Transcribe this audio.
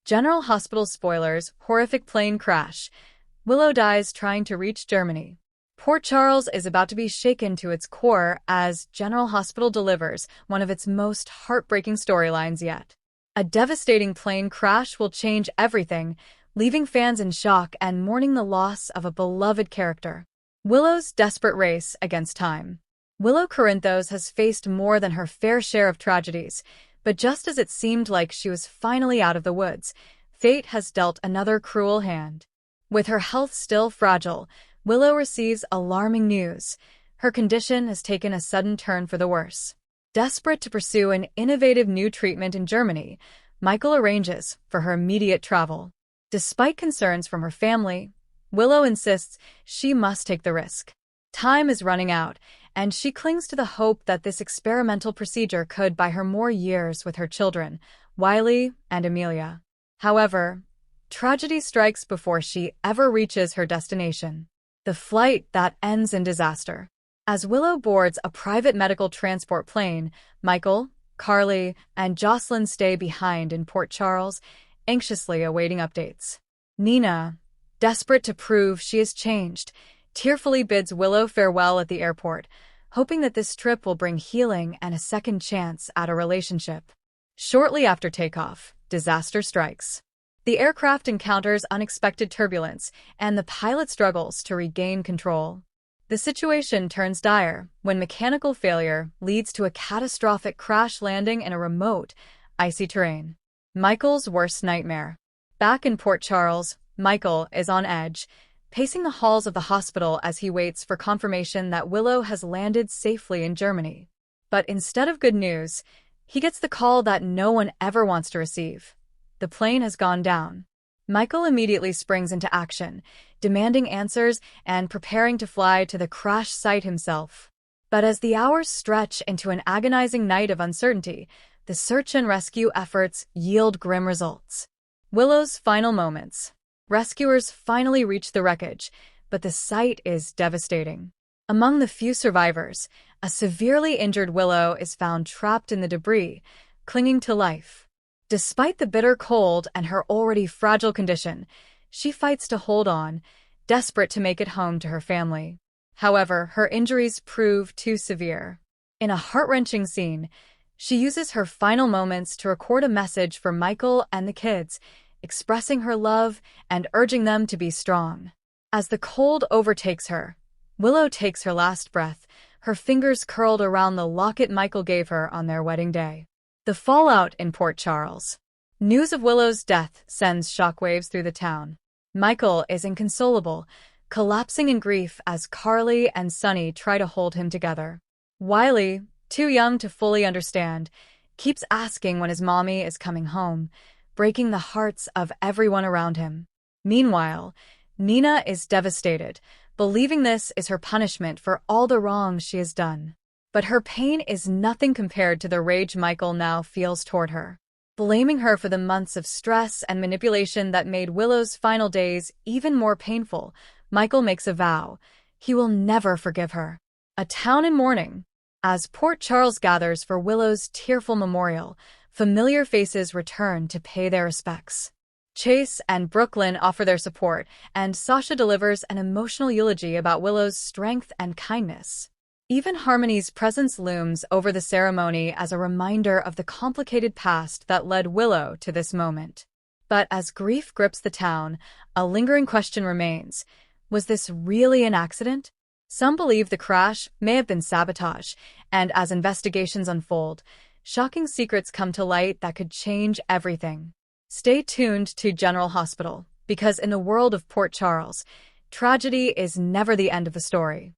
General Hospital spoilers, horrific plane crash. Willow dies trying to reach Germany. Port Charles is about to be shaken to its core as General Hospital delivers one of its most heartbreaking storylines yet. A devastating plane crash will change everything, leaving fans in shock and mourning the loss of a beloved character. Willow's desperate race against time. Willow Corinthos has faced more than her fair share of tragedies, but just as it seemed like she was finally out of the woods, fate has dealt another cruel hand. With her health still fragile, Willow receives alarming news. Her condition has taken a sudden turn for the worse. Desperate to pursue an innovative new treatment in Germany, Michael arranges for her immediate travel. Despite concerns from her family, Willow insists she must take the risk. Time is running out, and she clings to the hope that this experimental procedure could buy her more years with her children, Wiley and Amelia. However, tragedy strikes before she ever reaches her destination. The flight that ends in disaster. As Willow boards a private medical transport plane, Michael, Carly, and Jocelyn stay behind in Port Charles, anxiously awaiting updates. Nina, desperate to prove she has changed, tearfully bids Willow farewell at the airport, hoping that this trip will bring healing and a second chance at a relationship. Shortly after takeoff, disaster strikes. The aircraft encounters unexpected turbulence, and the pilot struggles to regain control. The situation turns dire when mechanical failure leads to a catastrophic crash landing in a remote, icy terrain. Michael's worst nightmare. Back in Port Charles, Michael is on edge, pacing the halls of the hospital as he waits for confirmation that Willow has landed safely in Germany. But instead of good news, he gets the call that no one ever wants to receive. The plane has gone down. Michael immediately springs into action, demanding answers and preparing to fly to the crash site himself. But as the hours stretch into an agonizing night of uncertainty, the search and rescue efforts yield grim results. Willow's final moments. Rescuers finally reach the wreckage, but the sight is devastating. Among the few survivors, a severely injured Willow is found trapped in the debris, clinging to life. Despite the bitter cold and her already fragile condition, she fights to hold on, desperate to make it home to her family. However, her injuries prove too severe. In a heart-wrenching scene, she uses her final moments to record a message for Michael and the kids, expressing her love and urging them to be strong. As the cold overtakes her, Willow takes her last breath, her fingers curled around the locket Michael gave her on their wedding day. The fallout in Port Charles. News of Willow's death sends shockwaves through the town. Michael is inconsolable, collapsing in grief as Carly and Sunny try to hold him together. Wiley, too young to fully understand, keeps asking when his mommy is coming home, breaking the hearts of everyone around him. Meanwhile, Nina is devastated, believing this is her punishment for all the wrong she has done. But her pain is nothing compared to the rage Michael now feels toward her. Blaming her for the months of stress and manipulation that made Willow's final days even more painful, Michael makes a vow. He will never forgive her. A town in mourning. As Port Charles gathers for Willow's tearful memorial, familiar faces return to pay their respects. Chase and Brooklyn offer their support, and Sasha delivers an emotional eulogy about Willow's strength and kindness. Even Harmony's presence looms over the ceremony as a reminder of the complicated past that led Willow to this moment. But as grief grips the town, a lingering question remains. Was this really an accident? Some believe the crash may have been sabotage, and as investigations unfold, shocking secrets come to light that could change everything. Stay tuned to General Hospital, because in the world of Port Charles, tragedy is never the end of the story.